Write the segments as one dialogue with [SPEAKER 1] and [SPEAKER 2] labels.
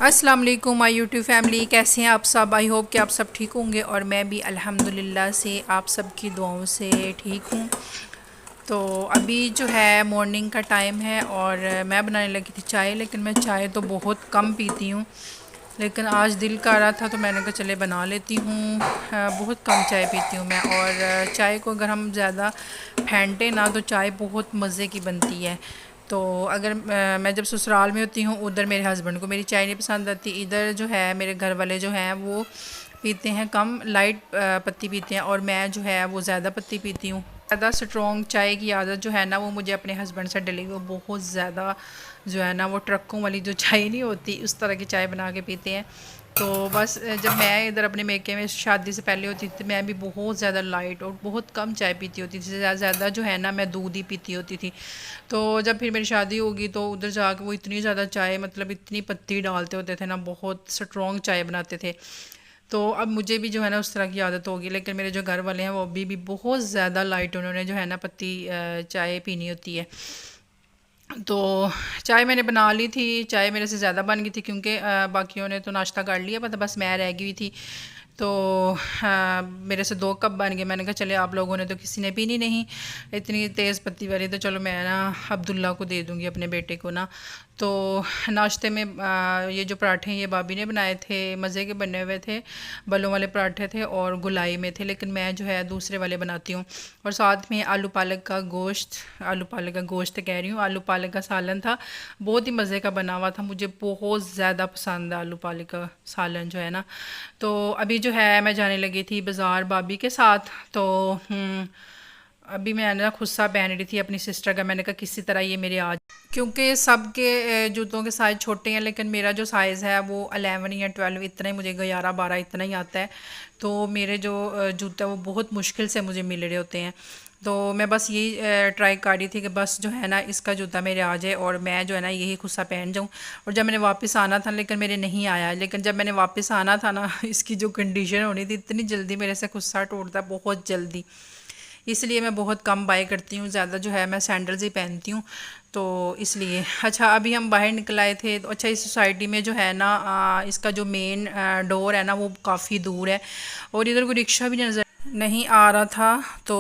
[SPEAKER 1] अस्सलाम वालेकुम my YouTube family, कैसे हैं आप सब। आई होप कि आप सब ठीक होंगे और मैं भी अल्हम्दुलिल्लाह से आप सब की दुआओं से ठीक हूँ। तो अभी जो है मॉर्निंग का टाइम है और मैं बनाने लगी थी चाय, लेकिन मैं चाय तो बहुत कम पीती हूँ, लेकिन आज दिल कर रहा था तो मैंने कहा चले बना लेती हूँ। बहुत कम चाय पीती हूँ मैं, और चाय को अगर हम ज़्यादा फेंटे ना तो चाय बहुत मज़े की बनती है। तो अगर मैं जब ससुराल में होती हूँ उधर मेरे हस्बैंड को मेरी चाय नहीं पसंद आती, इधर जो है मेरे घर वाले जो हैं वो पीते हैं कम लाइट पत्ती पीते हैं, और मैं जो है वो ज़्यादा पत्ती पीती हूँ। ज़्यादा स्ट्रॉन्ग चाय की आदत जो है ना वो मुझे अपने हस्बैंड से डली, वो बहुत ज़्यादा जो है ना वो ट्रकों वाली जो चाय नहीं होती उस तरह की चाय बना के पीते हैं। तो बस जब मैं इधर अपने मेके में शादी से पहले होती थी मैं भी बहुत ज़्यादा लाइट और बहुत कम चाय पीती होती थी, ज़्यादा जो है ना मैं दूध ही पीती होती थी। तो जब फिर मेरी शादी होगी तो उधर जाकर वो इतनी ज़्यादा चाय, मतलब इतनी पत्ती डालते होते थे ना, बहुत स्ट्रॉन्ग चाय बनाते थे। तो अब मुझे भी जो है ना उस तरह की आदत होगी, लेकिन मेरे जो घर वाले हैं वो अभी भी बहुत ज़्यादा लाइट उन्होंने जो है ना पत्ती चाय पीनी होती है। तो चाय मैंने बना ली थी, चाय मेरे से ज़्यादा बन गई थी क्योंकि बाकियों ने तो नाश्ता कर लिया, पता बस मैं रह गई थी। तो मेरे से 2 कप बन गए। मैंने कहा चले आप लोगों ने तो किसी ने पीनी नहीं इतनी तेज़ पत्ती वाली, तो चलो मैं ना अब्दुल्ला को दे दूँगी अपने बेटे को ना। तो नाश्ते में ये जो पराठे ये भाभी ने बनाए थे, मज़े के बने हुए थे, बलों वाले पराठे थे और गुलाई में थे, लेकिन मैं जो है दूसरे वाले बनाती हूँ। और साथ में आलू पालक का गोश्त, आलू पालक का गोश्त कह रही हूँ, आलू पालक का सालन था, बहुत ही मज़े का बना हुआ था, मुझे बहुत ज़्यादा पसंद है आलू पालक का सालन जो है ना। तो अभी जो है मैं जाने लगी थी बाज़ार भाभी के साथ। तो अभी मैं ना खुस्सा पहन रही थी अपनी सिस्टर का, मैंने कहा किसी तरह ये मेरे आज, क्योंकि सबके जूतों के साइज़ छोटे हैं, लेकिन मेरा जो साइज़ है वो 11 या 12 इतना ही, मुझे 11-12 इतना ही आता है। तो मेरे जो जूते वो बहुत मुश्किल से मुझे मिल रहे होते हैं। तो मैं बस यही ट्राई कर रही थी कि बस जो है ना इसका जूता मेरे आ जाए और मैं जो है ना यही खुस्सा पहन जाऊँ। और जब मैंने वापस आना था, लेकिन मेरे नहीं आया, लेकिन जब मैंने वापस आना था ना इसकी जो कंडीशन होनी थी, इतनी जल्दी मेरे से खुस्सा टूटता बहुत जल्दी, इसलिए मैं बहुत कम बाय करती हूँ, ज़्यादा जो है मैं सैंडल्स ही पहनती हूँ। तो इसलिए अच्छा अभी हम बाहर निकल आए थे, तो अच्छा इस सोसाइटी में जो है ना इसका जो मेन डोर है ना वो काफ़ी दूर है, और इधर कोई रिक्शा भी नज़र नहीं आ रहा था। तो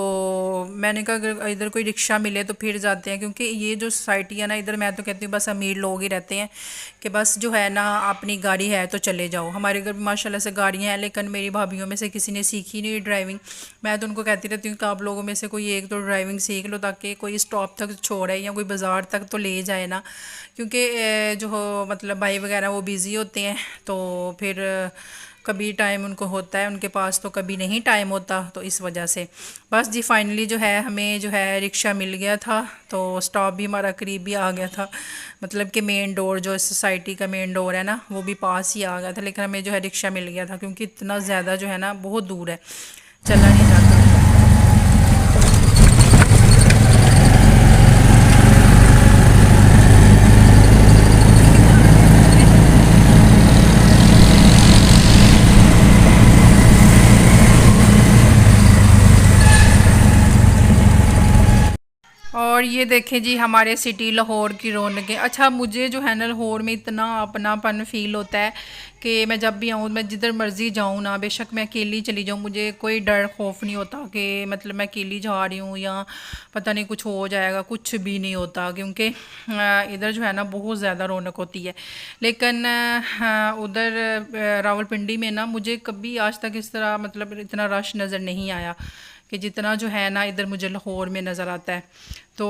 [SPEAKER 1] मैंने कहा अगर इधर कोई रिक्शा मिले तो फिर जाते हैं, क्योंकि ये जो सोसाइटी है ना इधर मैं तो कहती हूँ बस अमीर लोग ही रहते हैं कि बस जो है ना अपनी गाड़ी है तो चले जाओ। हमारे घर माशाल्लाह से गाड़ियाँ हैं, लेकिन मेरी भाभीियों में से किसी ने सीखी नहीं ड्राइविंग। मैं तो उनको कहती रहती हूँ कि आप लोगों में से कोई एक तो ड्राइविंग सीख लो, ताकि कोई स्टॉप तक छोड़े या कोई बाज़ार तक तो ले जाए ना, क्योंकि जो मतलब भाई वगैरह वो बिज़ी होते हैं, तो फिर कभी टाइम उनको होता है उनके पास तो कभी नहीं टाइम होता, तो इस वजह से बस जी फाइनली जो है हमें जो है रिक्शा मिल गया था। तो स्टॉप भी हमारा करीब भी आ गया था, मतलब कि मेन डोर जो सोसाइटी का मेन डोर है ना वो भी पास ही आ गया था, लेकिन हमें जो है रिक्शा मिल गया था क्योंकि इतना ज़्यादा जो है ना बहुत दूर है, चला नहीं जाता। और ये देखें जी हमारे सिटी लाहौर की रौनकें। अच्छा मुझे जो है ना लाहौर में इतना अपनापन फ़ील होता है कि मैं जब भी आऊँ, मैं जिधर मर्ज़ी जाऊँ ना, बेशक मैं अकेली चली जाऊँ, मुझे कोई डर खौफ नहीं होता कि मतलब मैं अकेली जा रही हूँ या पता नहीं कुछ हो जाएगा, कुछ भी नहीं होता, क्योंकि इधर जो है ना बहुत ज़्यादा रौनक होती है। लेकिन उधर रावलपिंडी में ना मुझे कभी आज तक इस तरह मतलब इतना रश नज़र नहीं आया कि जितना जो है ना इधर मुझे लाहौर में नज़र आता है। तो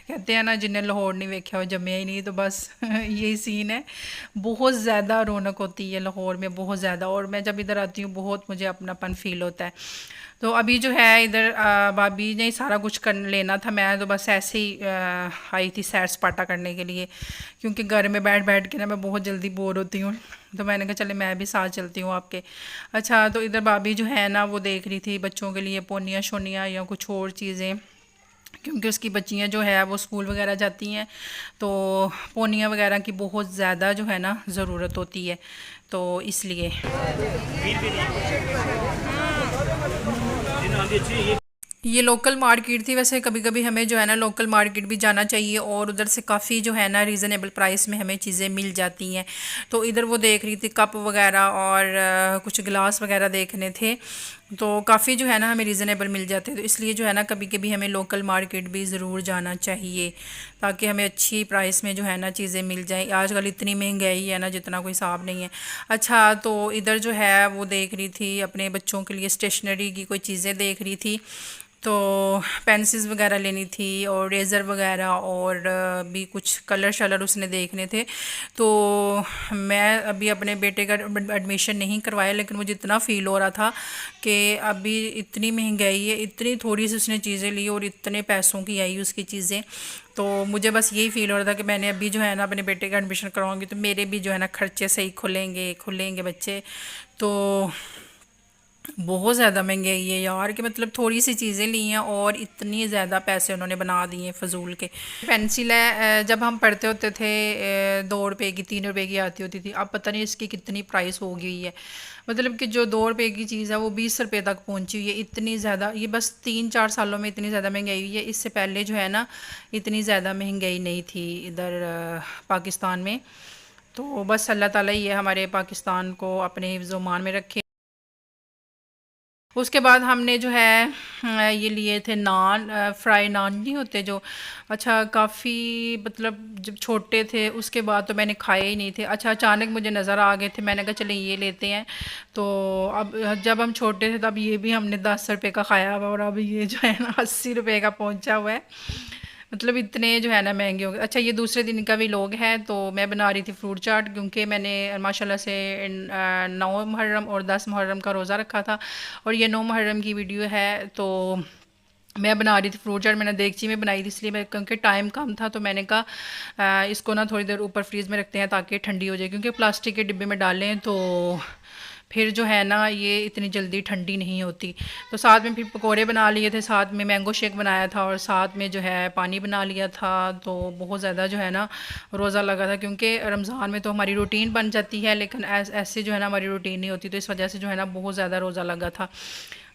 [SPEAKER 1] कहते हैं ना जिन्हें लाहौर नहीं वेख्या हो जम्या ही नहीं, तो बस यही सीन है। बहुत ज़्यादा रौनक होती है लाहौर में, बहुत ज़्यादा, और मैं जब इधर आती हूँ बहुत मुझे अपनापन फ़ील होता है। तो अभी जो है इधर भाभी ने सारा कुछ कर लेना था, मैं तो बस ऐसे ही आई थी सैर सपाटा करने के लिए, क्योंकि घर में बैठ बैठ के ना मैं बहुत जल्दी बोर होती हूँ, तो मैंने कहा चले मैं भी साथ चलती हूँ आपके। अच्छा तो इधर भाभी जो है ना वो देख रही थी बच्चों के लिए पोनियाँ शोनियाँ या कुछ और चीज़ें, क्योंकि उसकी बच्चियाँ जो है वो स्कूल वगैरह जाती हैं, तो पोनियाँ वगैरह की बहुत ज़्यादा जो है ना ज़रूरत होती है, तो इसलिए ये लोकल मार्केट थी। वैसे कभी कभी हमें जो है ना लोकल मार्केट भी जाना चाहिए और उधर से काफ़ी जो है ना रीज़नेबल प्राइस में हमें चीज़ें मिल जाती हैं। तो इधर वो देख रही थी कप वगैरह और कुछ गिलास वगैरह देखने थे। तो काफ़ी जो है ना हमें रीज़नेबल मिल जाते हैं, तो इसलिए जो है ना कभी कभी हमें लोकल मार्केट भी ज़रूर जाना चाहिए ताकि हमें अच्छी प्राइस में जो है ना चीज़ें मिल जाएं। आजकल इतनी महंगाई है ना जितना कोई हिसाब नहीं है। अच्छा, तो इधर जो है वो देख रही थी अपने बच्चों के लिए स्टेशनरी की कोई चीज़ें देख रही थी। तो पेंसिल्स वगैरह लेनी थी और रेज़र वगैरह और भी कुछ कलर शलर उसने देखने थे। तो मैं अभी अपने बेटे का एडमिशन नहीं करवाया, लेकिन मुझे इतना फ़ील हो रहा था कि अभी इतनी महंगाई है, इतनी थोड़ी सी उसने चीज़ें ली और इतने पैसों की आई उसकी चीज़ें। तो मुझे बस यही फ़ील हो रहा था कि मैंने अभी जो है ना अपने बेटे का एडमिशन करवाऊँगी तो मेरे भी जो है ना खर्चे सही खुलेंगे खुलेंगे बच्चे। तो बहुत ज़्यादा महंगाई है यार, कि मतलब थोड़ी सी चीज़ें ली हैं और इतनी ज़्यादा पैसे उन्होंने बना दिए हैं फजूल के। पेंसिल है, जब हम पढ़ते होते थे 2 रुपए की 3 रुपए की आती होती थी, अब पता नहीं इसकी कितनी प्राइस हो गई है। मतलब कि जो 2 रुपए की चीज़ है वो 20 रुपए तक पहुंची हुई है। इतनी ज़्यादा, ये बस 3-4 सालों में इतनी ज़्यादा महंगाई हुई है। इससे पहले जो है ना इतनी ज़्यादा महंगाई नहीं थी इधर पाकिस्तान में। तो बस अल्लाह ताला ही है हमारे पाकिस्तान को अपने हिफ्ज़ मान में रखे। उसके बाद हमने जो है ये लिए थे नान, फ्राई नान नहीं होते जो। अच्छा, काफ़ी मतलब जब छोटे थे उसके बाद तो मैंने खाए ही नहीं थे। अच्छा, अचानक मुझे नज़र आ गए थे, मैंने कहा चले ये लेते हैं। तो अब जब हम छोटे थे तब ये भी हमने 10 रुपए का खाया हुआ और अब ये जो है ना 80 रुपए का पहुंचा हुआ है। मतलब इतने जो है ना महंगे हो गए। अच्छा, ये दूसरे दिन का भी लोग है। तो मैं बना रही थी फ्रूट चाट, क्योंकि मैंने माशाल्लाह से 9 मुहर्रम और 10 मुहर्रम का रोज़ा रखा था और ये 9 मुहर्रम की वीडियो है। तो मैं बना रही थी फ्रूट चाट, मैंने देगची में बनाई थी इसलिए मैं, क्योंकि टाइम कम था तो मैंने कहा इसको ना थोड़ी देर ऊपर फ्रीज़ में रखते हैं ताकि ठंडी हो जाए, क्योंकि प्लास्टिक के डिब्बे में डालें तो फिर जो है ना ये इतनी जल्दी ठंडी नहीं होती। तो साथ में फिर पकोड़े बना लिए थे, साथ में मैंगो शेक बनाया था और साथ में जो है पानी बना लिया था। तो बहुत ज़्यादा जो है ना रोज़ा लगा था, क्योंकि रमज़ान में तो हमारी रूटीन बन जाती है, लेकिन ऐसे जो है ना हमारी रूटीन नहीं होती, तो इस वजह से जो है ना बहुत ज़्यादा रोज़ा लगा था।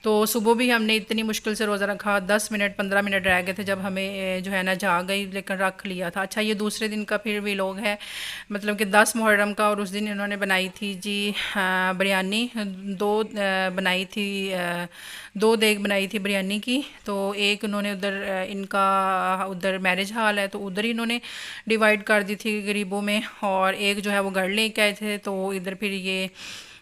[SPEAKER 1] तो सुबह भी हमने इतनी मुश्किल से रोज़ा रखा, 10 मिनट 15 मिनट रह गए थे जब हमें जो है ना जा गई, लेकिन रख लिया था। अच्छा, ये दूसरे दिन का फिर भी लोग है, मतलब कि 10 मुहर्रम का, और उस दिन इन्होंने बनाई थी जी बिरयानी। दो बनाई थी, 2 देग बनाई थी बिरयानी की। तो एक उन्होंने उधर इनका उधर मैरिज हॉल है तो उधर ही इन्होंने डिवाइड कर दी थी गरीबों में, और एक जो है वो घर लेके आए थे। तो इधर फिर ये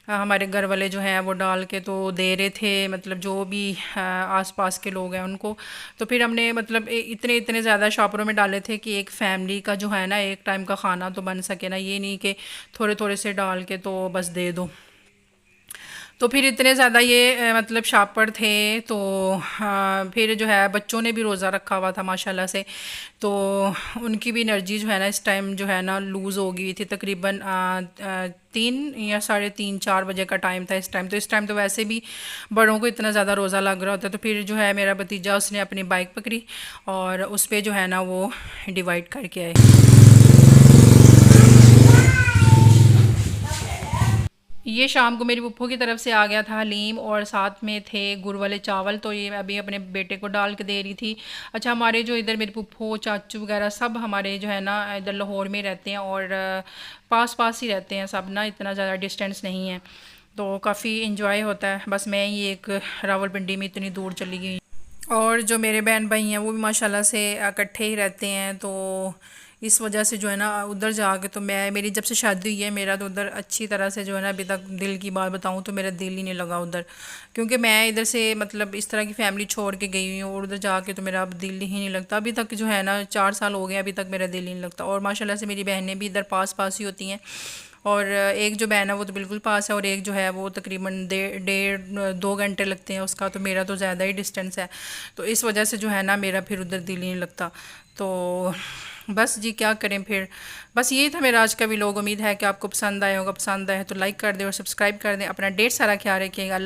[SPEAKER 1] हमारे घर वाले जो हैं वो डाल के तो दे रहे थे, मतलब जो भी आसपास के लोग हैं उनको। तो फिर हमने मतलब इतने इतने ज़्यादा शॉपरों में डाले थे कि एक फैमिली का जो है ना एक टाइम का खाना तो बन सके ना, ये नहीं कि थोड़े थोड़े से डाल के तो बस दे दो। तो फिर इतने ज़्यादा ये मतलब शापर थे। तो फिर जो है बच्चों ने भी रोज़ा रखा हुआ था माशाल्लाह से। तो उनकी भी एनर्जी जो है ना इस टाइम जो है ना लूज़ हो गई थी। तकरीबन 3 या 3:30 4 बजे का टाइम था इस टाइम। तो इस टाइम तो वैसे भी बड़ों को इतना ज़्यादा रोज़ा लग रहा होता है। तो फिर जो है मेरा भतीजा उसने अपनी बाइक पकड़ी और उस पर जो है ना वो डिवाइड करके आए। ये शाम को मेरी पुप्पो की तरफ से आ गया था हलीम और साथ में थे गुड़ वाले चावल। तो ये मैं अभी अपने बेटे को डाल के दे रही थी। अच्छा, हमारे जो इधर मेरे पुप्पो चाचू वगैरह सब हमारे जो है ना इधर लाहौर में रहते हैं और पास पास ही रहते हैं सब ना, इतना ज़्यादा डिस्टेंस नहीं है। तो काफ़ी इंजॉय होता है। बस मैं ही एक रावलपिंडी में इतनी दूर चली गई। और जो मेरे बहन भाई हैं वो भी माशाल्लाह से इकट्ठे ही रहते हैं। तो इस वजह से जो है ना उधर जाके तो मैं, मेरी जब से शादी हुई है मेरा तो उधर अच्छी तरह से जो है ना अभी तक दिल की बात बताऊं तो मेरा दिल ही नहीं लगा उधर, क्योंकि मैं इधर से मतलब इस तरह की फैमिली छोड़ के गई हुई हूँ और उधर जाके तो मेरा अब दिल ही नहीं लगता। अभी तक जो है ना 4 साल हो गए अभी तक मेरा दिल ही नहीं लगता। और माशाल्लाह से मेरी बहनें भी इधर पास पास ही होती हैं। और एक जो बहन है वो तो बिल्कुल पास है और एक जो है वो तकरीबन 1.5-2 घंटे लगते हैं उसका। तो मेरा तो ज़्यादा ही डिस्टेंस है। तो इस वजह से जो है ना मेरा फिर उधर दिल ही नहीं लगता। तो बस जी क्या करें फिर। बस यही था मेरा आज का व्लॉग। उम्मीद है कि आपको पसंद आया होगा। पसंद आया तो लाइक कर दें और सब्सक्राइब कर दें। अपना ढेर सारा ख्याल रखिएगा।